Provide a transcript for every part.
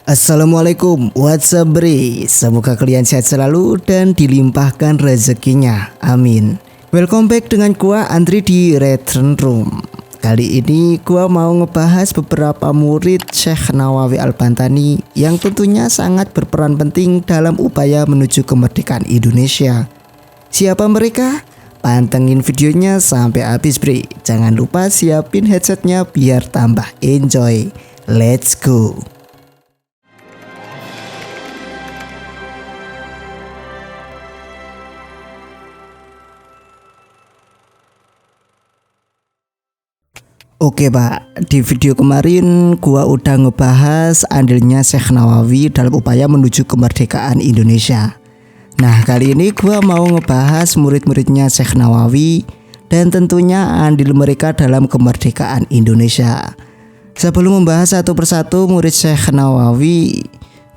Assalamualaikum, what's up bre? Semoga kalian sehat selalu dan dilimpahkan rezekinya, amin. Welcome back dengan gua Andri di Return Room. Kali ini gua mau ngebahas beberapa murid Syekh Nawawi Al-Bantani yang tentunya sangat berperan penting dalam upaya menuju kemerdekaan Indonesia. Siapa mereka? Pantengin videonya sampai habis bre. Jangan lupa siapin headsetnya biar tambah enjoy. Let's go. Oke Pak, di video kemarin gua udah ngebahas andilnya Syekh Nawawi dalam upaya menuju kemerdekaan Indonesia. Nah kali ini gua mau ngebahas murid-muridnya Syekh Nawawi dan tentunya andil mereka dalam kemerdekaan Indonesia. Sebelum membahas satu persatu murid Syekh Nawawi,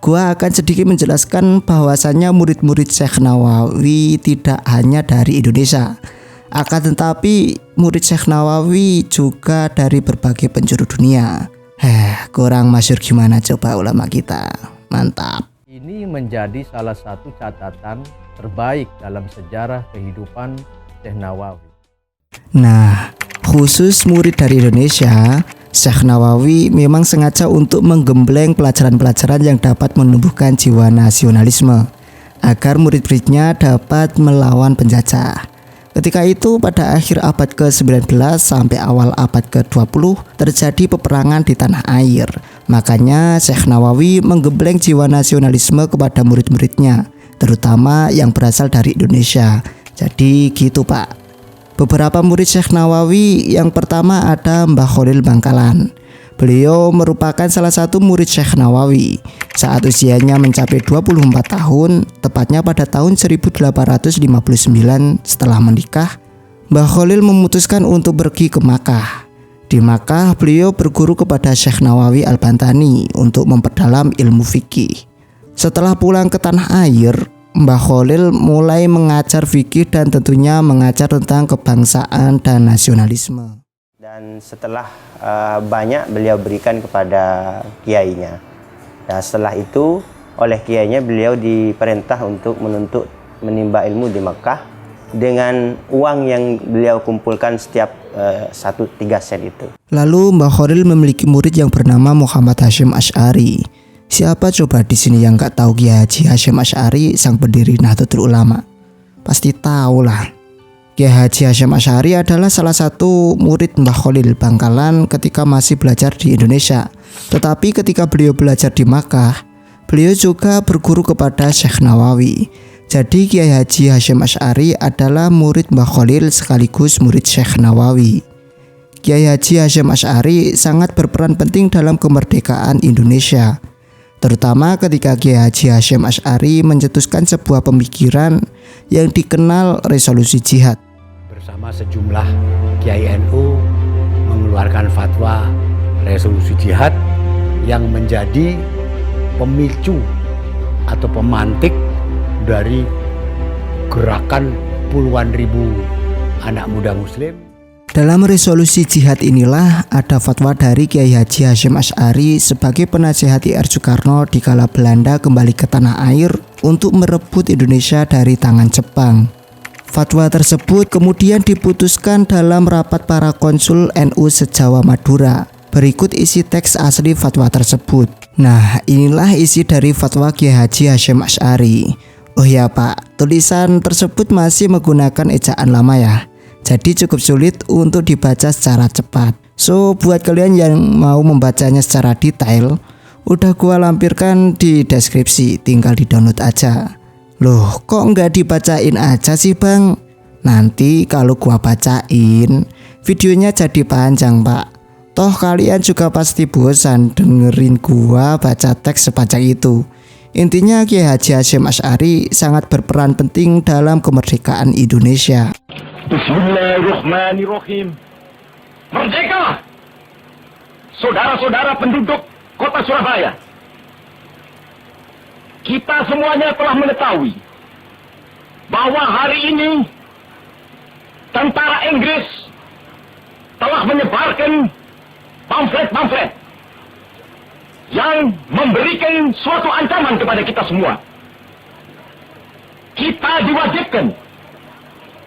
gua akan sedikit menjelaskan bahwasannya murid-murid Syekh Nawawi tidak hanya dari Indonesia. Akan tetapi murid Syekh Nawawi juga dari berbagai penjuru dunia. Kurang masyhur gimana coba ulama kita. Mantap. Ini menjadi salah satu catatan terbaik dalam sejarah kehidupan Syekh Nawawi. Nah, khusus murid dari Indonesia, Syekh Nawawi memang sengaja untuk menggembleng pelajaran-pelajaran yang dapat menumbuhkan jiwa nasionalisme agar murid-muridnya dapat melawan penjajah. Ketika itu pada akhir abad ke-19 sampai awal abad ke-20 terjadi peperangan di tanah air. Makanya Syekh Nawawi menggembleng jiwa nasionalisme kepada murid-muridnya, terutama yang berasal dari Indonesia. Jadi gitu Pak. Beberapa murid Syekh Nawawi, yang pertama ada Mbah Khalil Bangkalan. Beliau merupakan salah satu murid Syekh Nawawi saat usianya mencapai 24 tahun, tepatnya pada tahun 1859 setelah menikah. Mbah Khalil memutuskan untuk pergi ke Makkah. Di Makkah beliau berguru kepada Syekh Nawawi Al-Bantani untuk memperdalam ilmu fikih. Setelah pulang ke tanah air, Mbah Khalil mulai mengajar fikih dan tentunya mengajar tentang kebangsaan dan nasionalisme. Dan setelah banyak beliau berikan kepada kiainya. Dan setelah itu oleh kiainya beliau diperintah untuk menimba ilmu di Makkah dengan uang yang beliau kumpulkan setiap 3 sen itu. Lalu Mbah Khalil memiliki murid yang bernama Muhammad Hasyim Asy'ari. Siapa coba di sini yang nggak tahu Kiai Haji Hasyim Asy'ari, sang pendiri Nahdlatul Ulama? Pasti tahu lah. Kiai Haji Hasyim Asy'ari adalah salah satu murid Mbah Khalil Bangkalan ketika masih belajar di Indonesia. Tetapi ketika beliau belajar di Makkah, beliau juga berguru kepada Syekh Nawawi. Jadi Kiai Haji Hasyim Asy'ari adalah murid Mbah Khalil sekaligus murid Syekh Nawawi. Kiai Haji Hasyim Asy'ari sangat berperan penting dalam kemerdekaan Indonesia, terutama ketika Kiai Haji Hasyim Asy'ari mencetuskan sebuah pemikiran yang dikenal resolusi jihad. Bersama sejumlah Kiai NU mengeluarkan fatwa resolusi jihad yang menjadi pemicu atau pemantik dari gerakan puluhan ribu anak muda muslim. Dalam resolusi jihad inilah ada fatwa dari Kiai Haji Hasyim Asy'ari sebagai penasehat IR Soekarno dikala Belanda kembali ke tanah air untuk merebut Indonesia dari tangan Jepang. Fatwa tersebut kemudian diputuskan dalam rapat para konsul NU se-Jawa Madura. Berikut isi teks asli fatwa tersebut. Nah, inilah isi dari fatwa Kiai Haji Hasyim Asy'ari. Oh ya Pak, tulisan tersebut masih menggunakan ejaan lama ya. Jadi cukup sulit untuk dibaca secara cepat. So buat kalian yang mau membacanya secara detail, udah gua lampirkan di deskripsi, tinggal di-download aja. Loh, kok nggak dibacain aja sih bang? Nanti kalau gua bacain, videonya jadi panjang pak. Toh kalian juga pasti bosan dengerin gua baca teks sepanjang itu. Intinya Kiai Haji Hasyim Asy'ari sangat berperan penting dalam kemerdekaan Indonesia. Bismillahirrahmanirrahim. Merdeka! Saudara-saudara penduduk kota Surabaya, kita semuanya telah mengetahui bahwa hari ini tentara Inggris telah menyebarkan pamflet-pamflet yang memberikan suatu ancaman kepada kita semua. Kita diwajibkan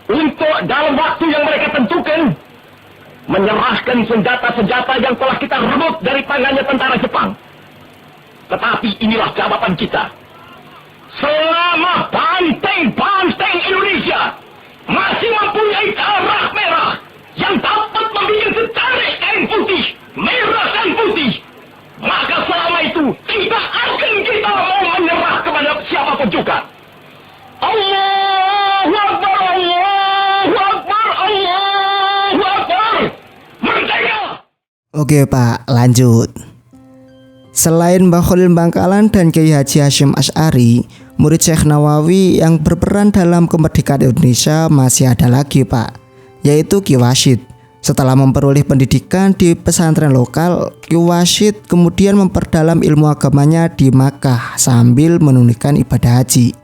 untuk dalam waktu yang mereka tentukan menyerahkan senjata-senjata yang telah kita rebut dari tangannya tentara Jepang. Tetapi inilah jawaban kita. Selama banteng-banteng Indonesia masih mempunyai darah merah yang dapat membuat setarik kain putih, merah dan putih, maka selama itu tidak akan kita mau menyerah kepada siapapun juga. Allahu Akbar, Allahu Akbar, Allahu Akbar. Merdeka! Oke Pak, lanjut. Selain Mbah Khalil Bangkalan dan Kiai Haji Hasyim Asy'ari, murid Syekh Nawawi yang berperan dalam kemerdekaan Indonesia masih ada lagi Pak, yaitu Ki Wasyid. Setelah memperoleh pendidikan di pesantren lokal, Ki Wasyid kemudian memperdalam ilmu agamanya di Makkah sambil menunaikan ibadah haji.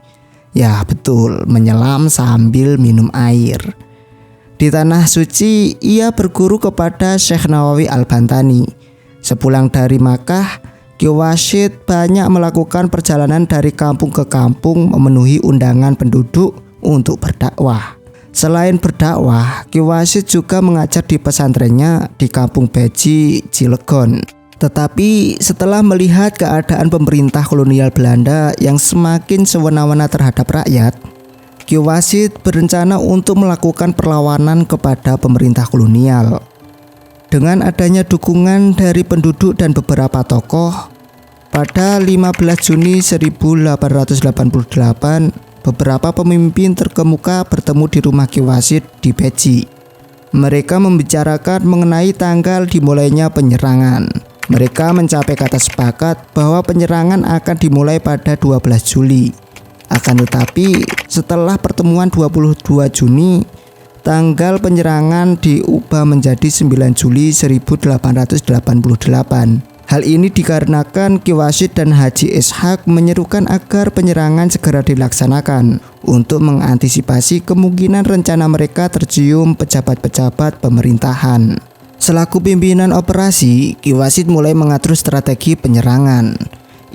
Ya betul, menyelam sambil minum air. Di Tanah Suci, ia berguru kepada Syekh Nawawi Al-Bantani. Sepulang dari Makkah, Ki Wasyid banyak melakukan perjalanan dari kampung ke kampung memenuhi undangan penduduk untuk berdakwah. Selain berdakwah, Ki Wasyid juga mengajar di pesantrennya di Kampung Beji, Cilegon. Tetapi setelah melihat keadaan pemerintah kolonial Belanda yang semakin sewenang-wenang terhadap rakyat, Ki Wasyid berencana untuk melakukan perlawanan kepada pemerintah kolonial. Dengan adanya dukungan dari penduduk dan beberapa tokoh, pada 15 Juni 1888, beberapa pemimpin terkemuka bertemu di rumah Ki Wasyid di Beji. Mereka membicarakan mengenai tanggal dimulainya penyerangan. Mereka mencapai kata sepakat bahwa penyerangan akan dimulai pada 12 Juli. Akan tetapi, setelah pertemuan 22 Juni, tanggal penyerangan diubah menjadi 9 Juli 1888. Hal ini dikarenakan Ki Wasyid dan Haji Ishaq menyerukan agar penyerangan segera dilaksanakan untuk mengantisipasi kemungkinan rencana mereka tercium pejabat-pejabat pemerintahan. Selaku pimpinan operasi, Ki Wasyid mulai mengatur strategi penyerangan.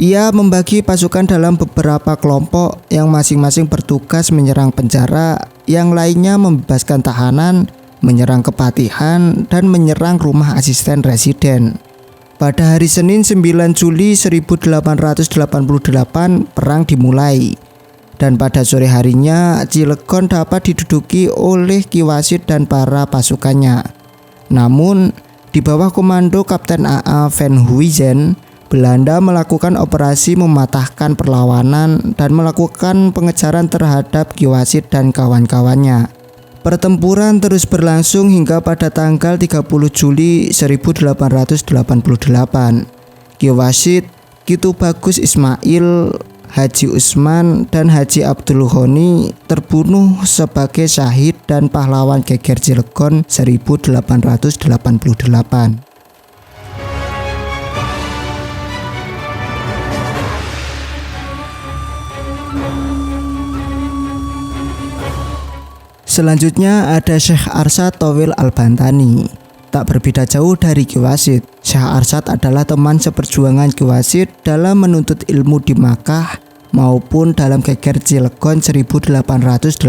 Ia membagi pasukan dalam beberapa kelompok yang masing-masing bertugas menyerang penjara, yang lainnya membebaskan tahanan, menyerang kepatihan, dan menyerang rumah asisten residen. Pada hari Senin 9 Juli 1888 perang dimulai, dan pada sore harinya Cilegon dapat diduduki oleh Ki Wasyid dan para pasukannya. Namun, di bawah komando Kapten A.A. Van Huyzen, Belanda melakukan operasi mematahkan perlawanan dan melakukan pengejaran terhadap Ki Wasyid dan kawan-kawannya. Pertempuran terus berlangsung hingga pada tanggal 30 Juli 1888. Ki Wasyid, Ki Tubagus Ismail, Haji Usman, dan Haji Abdul Ghani terbunuh sebagai syahid dan pahlawan geger Cilegon 1888. Selanjutnya ada Syekh Arsyad Towil Al-Bantani. Tak berbeda jauh dari Ki Wasyid, Syekh Arsyad adalah teman seperjuangan Ki Wasyid dalam menuntut ilmu di Makkah maupun dalam geger Cilegon 1888.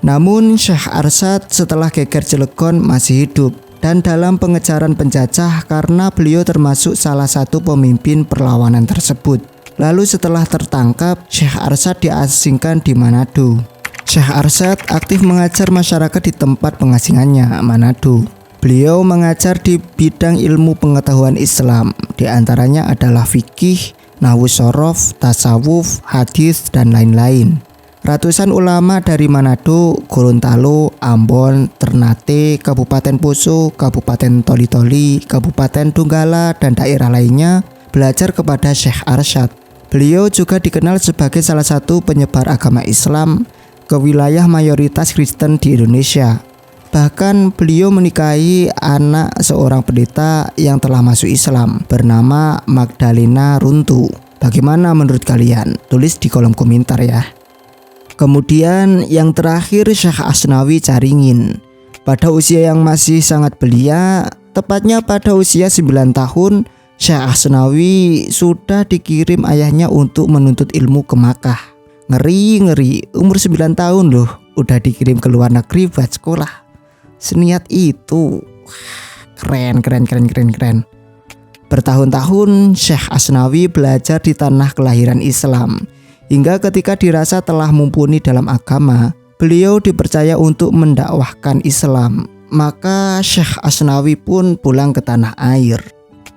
Namun Syekh Arsyad setelah geger Cilegon masih hidup dan dalam pengejaran penjajah karena beliau termasuk salah satu pemimpin perlawanan tersebut. Lalu setelah tertangkap, Syekh Arsyad diasingkan di Manado. Syekh Arsyad aktif mengajar masyarakat di tempat pengasingannya, Manado. Beliau mengajar di bidang ilmu pengetahuan Islam, di antaranya adalah fikih, nahwu shorof, tasawuf, hadis, dan lain-lain. Ratusan ulama dari Manado, Gorontalo, Ambon, Ternate, Kabupaten Poso, Kabupaten Toli-Toli, Kabupaten Donggala, dan daerah lainnya belajar kepada Syekh Arsyad. Beliau juga dikenal sebagai salah satu penyebar agama Islam ke wilayah mayoritas Kristen di Indonesia. Bahkan beliau menikahi anak seorang pendeta yang telah masuk Islam bernama Magdalena Runtu. Bagaimana menurut kalian? Tulis di kolom komentar ya. Kemudian yang terakhir Syekh Asnawi Caringin. Pada usia yang masih sangat belia, tepatnya pada usia 9 tahun, Syekh Asnawi sudah dikirim ayahnya untuk menuntut ilmu ke Makkah. Ngeri, umur 9 tahun loh udah dikirim ke luar negeri buat sekolah. Seniat itu. Keren. Bertahun-tahun Syekh Asnawi belajar di tanah kelahiran Islam. Hingga ketika dirasa telah mumpuni dalam agama, beliau dipercaya untuk mendakwahkan Islam. Maka Syekh Asnawi pun pulang ke tanah air.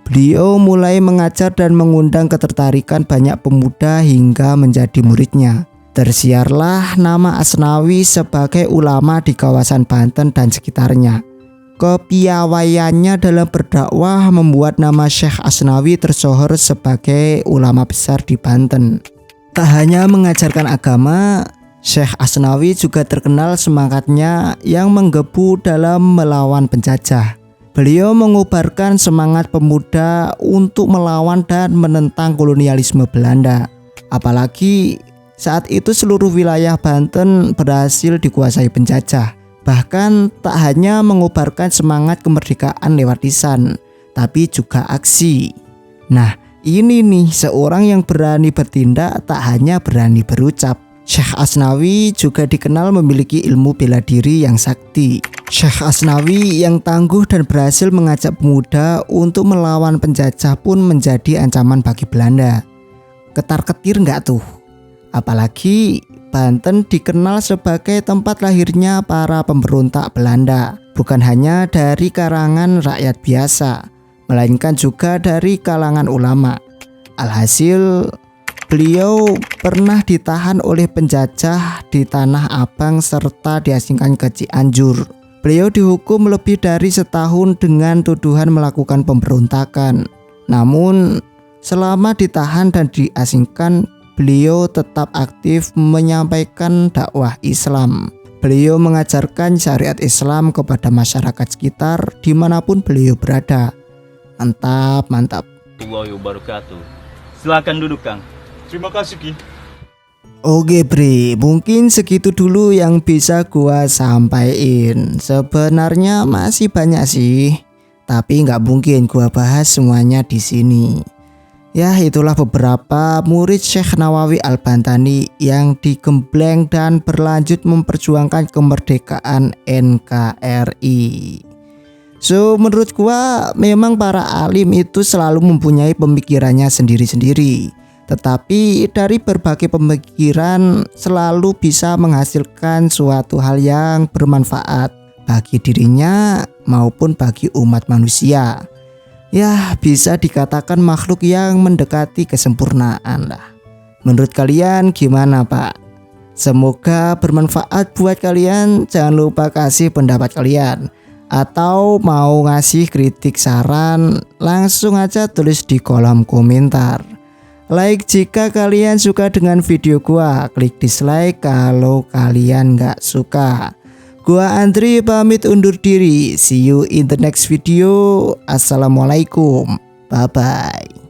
Beliau mulai mengajar dan mengundang ketertarikan banyak pemuda hingga menjadi muridnya. Tersiarlah nama Asnawi sebagai ulama di kawasan Banten dan sekitarnya. Kepiawaiannya dalam berdakwah membuat nama Syekh Asnawi tersohor sebagai ulama besar di Banten. Tak hanya mengajarkan agama, Syekh Asnawi juga terkenal semangatnya yang menggebu dalam melawan penjajah. Beliau mengobarkan semangat pemuda untuk melawan dan menentang kolonialisme Belanda. Apalagi saat itu seluruh wilayah Banten berhasil dikuasai penjajah. Bahkan tak hanya mengobarkan semangat kemerdekaan lewat lisan, tapi juga aksi. Nah, ini nih seorang yang berani bertindak, tak hanya berani berucap. Syekh Asnawi juga dikenal memiliki ilmu bela diri yang sakti. Syekh Asnawi yang tangguh dan berhasil mengajak pemuda untuk melawan penjajah pun menjadi ancaman bagi Belanda. Ketar-ketir nggak tuh? Apalagi Banten dikenal sebagai tempat lahirnya para pemberontak Belanda, bukan hanya dari kalangan rakyat biasa, melainkan juga dari kalangan ulama. Alhasil, beliau pernah ditahan oleh penjajah di Tanah Abang serta diasingkan ke Cianjur. Beliau dihukum lebih dari setahun dengan tuduhan melakukan pemberontakan. Namun, selama ditahan dan diasingkan, beliau tetap aktif menyampaikan dakwah Islam. Beliau mengajarkan syariat Islam kepada masyarakat sekitar dimanapun beliau berada. Mantap. Warahmatullahi wabarakatuh. Silakan duduk, Kang. Terima kasih, Ki. Oke Bre, mungkin segitu dulu yang bisa gua sampaikan. Sebenarnya masih banyak sih, tapi nggak mungkin gua bahas semuanya di sini. Ya, itulah beberapa murid Syekh Nawawi Al-Bantani yang digembleng dan berlanjut memperjuangkan kemerdekaan NKRI. So, menurut gua memang para alim itu selalu mempunyai pemikirannya sendiri-sendiri. Tetapi dari berbagai pemikiran selalu bisa menghasilkan suatu hal yang bermanfaat bagi dirinya maupun bagi umat manusia. Ya, bisa dikatakan makhluk yang mendekati kesempurnaan lah. Menurut kalian gimana, Pak? Semoga bermanfaat buat kalian. Jangan lupa kasih pendapat kalian. Atau mau ngasih kritik saran, langsung aja tulis di kolom komentar. Like jika kalian suka dengan video gua, klik dislike kalau kalian nggak suka. Gua Andri pamit undur diri. See you in the next video. Assalamualaikum. Bye bye.